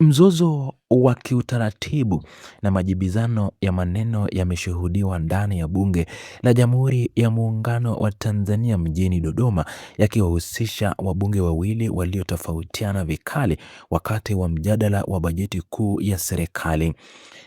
Mzozo wa kiutaratibu na majibizano ya maneno yameshuhudiwa ndani ya Bunge la Jamhuri ya Muungano wa Tanzania mjini Dodoma, yakiwahusisha wabunge wawili waliotofautiana vikali wakati wa mjadala wa bajeti kuu ya serikali.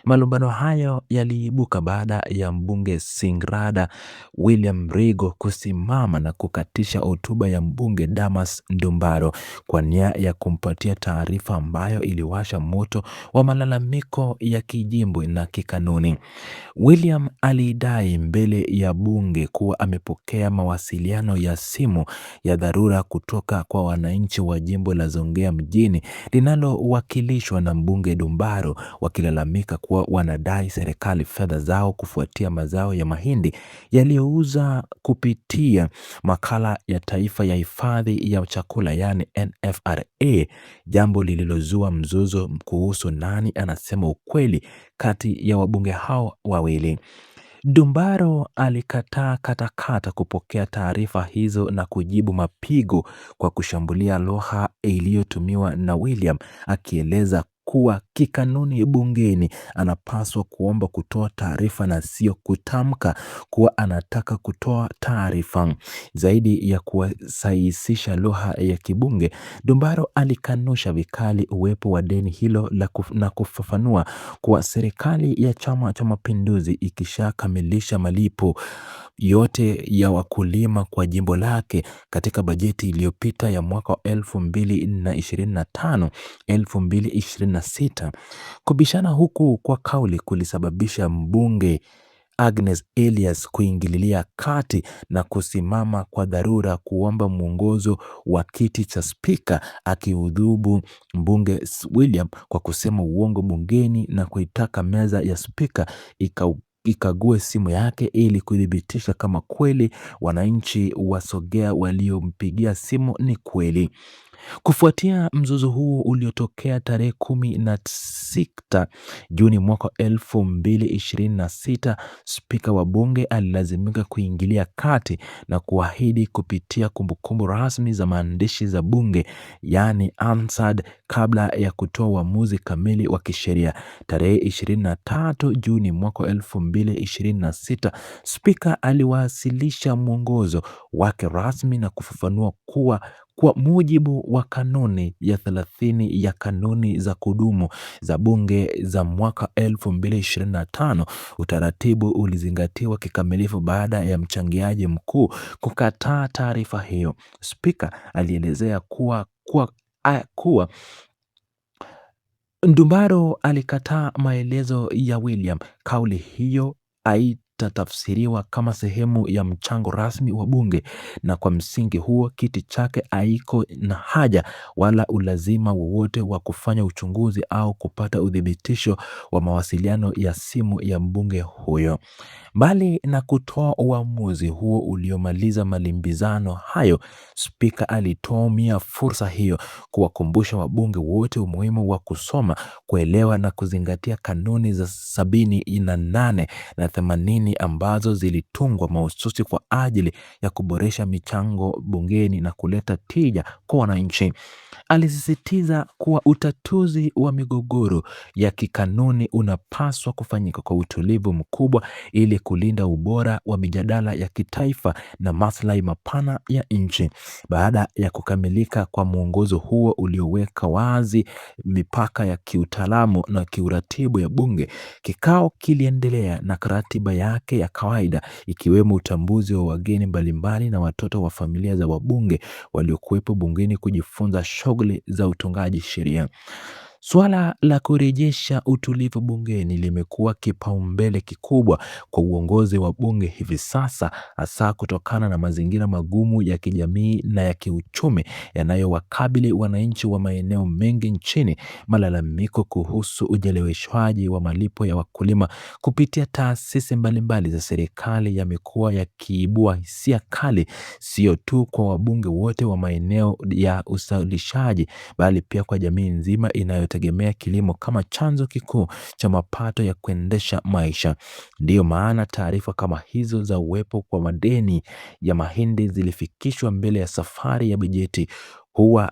Malumbano hayo yaliibuka baada ya mbunge Singrada William Mrigo kusimama na kukatisha hotuba ya mbunge Damas Ndumbaro kwa nia ya kumpatia taarifa ambayo iliwasha moto wa malalamiko ya kijimbwi na kikanuni. William alidai mbele ya bunge kuwa amepokea mawasiliano ya simu ya dharura kutoka kwa wananchi wa jimbo la Songea mjini linalowakilishwa na mbunge Ndumbaro, wakilalamika kuwa wanadai serikali fedha zao kufuatia mazao ya mahindi yaliyouza kupitia makala ya taifa ya hifadhi ya chakula yani NFRA, jambo lililozua mzozo kuhusu nani anasema ukweli kati ya wabunge hao wawili. Ndumbaro alikataa katakata kupokea taarifa hizo na kujibu mapigo kwa kushambulia lugha iliyotumiwa na William, akieleza kuwa kikanuni bungeni anapaswa kuomba kutoa taarifa na sio kutamka kuwa anataka kutoa taarifa. Zaidi ya kusahihisha lugha ya kibunge, Ndumbaro alikanusha vikali uwepo wa deni hilo na kufafanua kuwa serikali ya Chama cha Mapinduzi ikishakamilisha malipo yote ya wakulima kwa jimbo lake katika bajeti iliyopita ya mwaka wa 2025-2026. Kubishana huku kwa kauli kulisababisha mbunge Agnes Elias kuingililia kati na kusimama kwa dharura kuomba mwongozo wa kiti cha spika, akiudhubu mbunge William kwa kusema uongo bungeni na kuitaka meza ya spika ikague simu yake ili kudhibitisha kama kweli wananchi wa Songea waliompigia simu ni kweli. Kufuatia mzozo huu uliotokea tarehe 16 Juni mwaka 2026, spika wa bunge alilazimika kuingilia kati na kuahidi kupitia kumbukumbu rasmi za maandishi za bunge yani Hansard kabla ya kutoa uamuzi kamili wa kisheria. Tarehe 23 Juni mwaka 2026, spika aliwasilisha mwongozo wake rasmi na kufafanua kuwa kwa mujibu wa kanuni ya 30 ya kanuni za kudumu za bunge za mwaka 2025, utaratibu ulizingatiwa kikamilifu baada ya mchangiaji mkuu kukataa taarifa hiyo. Spika alielezea kuwa Ndumbaro alikataa maelezo ya William. Kauli hiyo haitatafsiriwa kama sehemu ya mchango rasmi wa bunge, na kwa msingi huo kiti chake haiko na haja wala ulazima wowote wa kufanya uchunguzi au kupata udhibitisho wa mawasiliano ya simu ya mbunge huyo. Mbali na kutoa uamuzi huo uliomaliza malimbizano hayo, spika alitumia fursa hiyo kuwakumbusha wabunge wote umuhimu wa kusoma, kuelewa na kuzingatia kanuni za 78 na 80 ambazo zilitungwa mahususi kwa ajili ya kuboresha michango bungeni na kuleta tija kwa wananchi. Alisisitiza kuwa utatuzi wa migogoro ya kikanuni unapaswa kufanyika kwa utulivu mkubwa ili kulinda ubora wa mijadala ya kitaifa na maslahi mapana ya nchi. Baada ya kukamilika kwa mwongozo huo ulioweka wazi mipaka ya kiutaalamu na kiuratibu ya bunge, kikao kiliendelea na ratiba yake ya kawaida, ikiwemo utambuzi wa wageni mbalimbali na watoto wa familia za wabunge waliokuwepo bungeni kujifunza shughuli za utungaji sheria. Suala la kurejesha utulivu bungeni limekuwa kipaumbele kikubwa kwa uongozi wa bunge hivi sasa, hasa kutokana na mazingira magumu ya kijamii na ya kiuchumi yanayowakabili wananchi wa maeneo mengi nchini. Malalamiko kuhusu ucheleweshwaji wa malipo ya wakulima kupitia taasisi mbalimbali za serikali yamekuwa yakiibua hisia kali, sio tu kwa wabunge wote wa maeneo ya uzalishaji, bali pia kwa jamii nzima inayotegemea kilimo kama chanzo kikuu cha mapato ya kuendesha maisha. Ndiyo maana taarifa kama hizo za uwepo kwa madeni ya mahindi zilifikishwa mbele ya safari ya bajeti huwa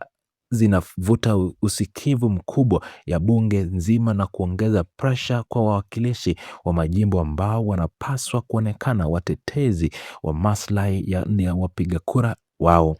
zinavuta usikivu mkubwa ya bunge nzima na kuongeza presha kwa wawakilishi wa majimbo ambao wanapaswa kuonekana watetezi wa maslahi ya wapiga kura wao.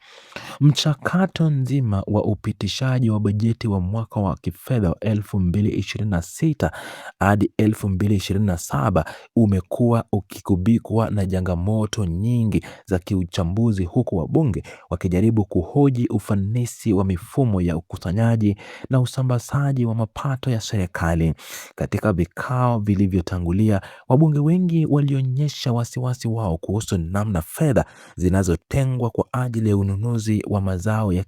Mchakato nzima wa upitishaji wa bajeti wa mwaka wa kifedha wa 2026 hadi 2027 umekuwa ukikubikwa na changamoto nyingi za kiuchambuzi, huku wabunge wakijaribu kuhoji ufanisi wa mifumo ya ukusanyaji na usambazaji wa mapato ya serikali. Katika vikao vilivyotangulia, wabunge wengi walionyesha wasiwasi wao kuhusu namna fedha zinazotengwa kwa ajili ya ununuzi wa mazao ya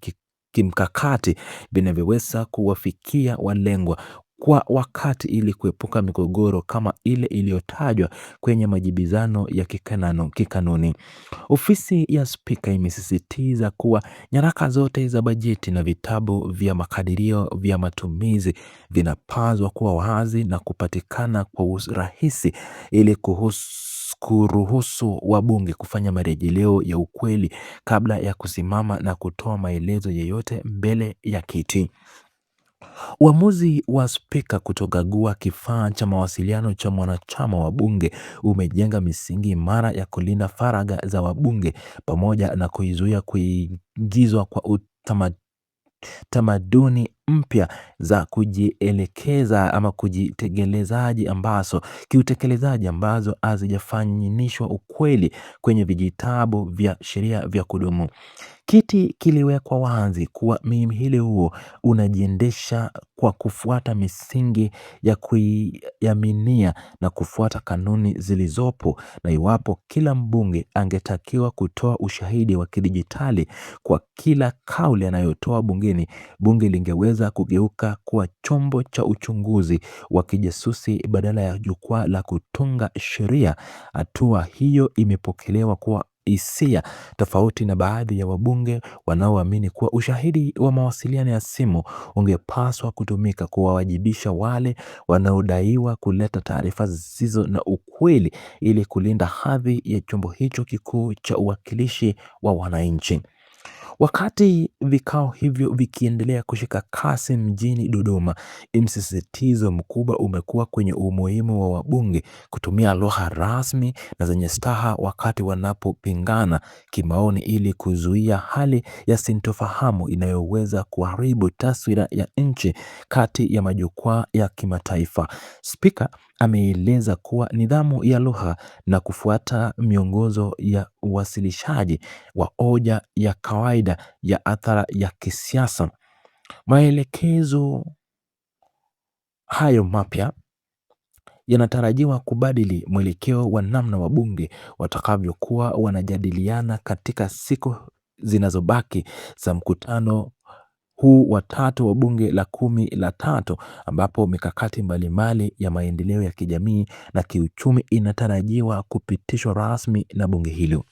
kimkakati vinavyoweza kuwafikia walengwa kwa wakati ili kuepuka migogoro kama ile iliyotajwa kwenye majibizano ya kikanuni. Ofisi ya Spika imesisitiza kuwa nyaraka zote za bajeti na vitabu vya makadirio vya matumizi vinapaswa kuwa wazi na kupatikana kwa urahisi ili kuruhusu wabunge kufanya marejeleo ya ukweli kabla ya kusimama na kutoa maelezo yeyote mbele ya kiti. Uamuzi wa Spika kutokagua kifaa cha mawasiliano cha mwanachama wa bunge umejenga misingi imara ya kulinda faragha za wabunge pamoja na kuizuia kuingizwa kwa tamaduni mpya za kujielekeza ama kiutekelezaji ambazo hazijafaninishwa ukweli kwenye vijitabu vya sheria vya kudumu. Kiti kiliwekwa wazi kuwa mhimili huo unajiendesha kwa kufuata misingi ya kuiaminia na kufuata kanuni zilizopo, na iwapo kila mbunge angetakiwa kutoa ushahidi wa kidijitali kwa kila kauli anayotoa bungeni, bunge lingeweza kugeuka kuwa chombo cha uchunguzi wa kijasusi badala ya jukwaa la kutunga sheria. Hatua hiyo imepokelewa kwa hisia tofauti na baadhi ya wabunge wanaoamini kuwa ushahidi wa mawasiliano ya simu ungepaswa kutumika kuwawajibisha wale wanaodaiwa kuleta taarifa zisizo na ukweli ili kulinda hadhi ya chombo hicho kikuu cha uwakilishi wa wananchi. Wakati vikao hivyo vikiendelea kushika kasi mjini Dodoma, msisitizo mkubwa umekuwa kwenye umuhimu wa wabunge kutumia lugha rasmi na zenye staha wakati wanapopingana kimaoni ili kuzuia hali ya sintofahamu inayoweza kuharibu taswira ya nchi kati ya majukwaa ya kimataifa. Spika ameeleza kuwa nidhamu ya lugha na kufuata miongozo ya uwasilishaji wa hoja ya kawaida ya athara ya kisiasa. Maelekezo hayo mapya yanatarajiwa kubadili mwelekeo wa namna wabunge watakavyokuwa wanajadiliana katika siku zinazobaki za mkutano huu wa tatu wa bunge la 13, ambapo mikakati mbalimbali ya maendeleo ya kijamii na kiuchumi inatarajiwa kupitishwa rasmi na bunge hilo.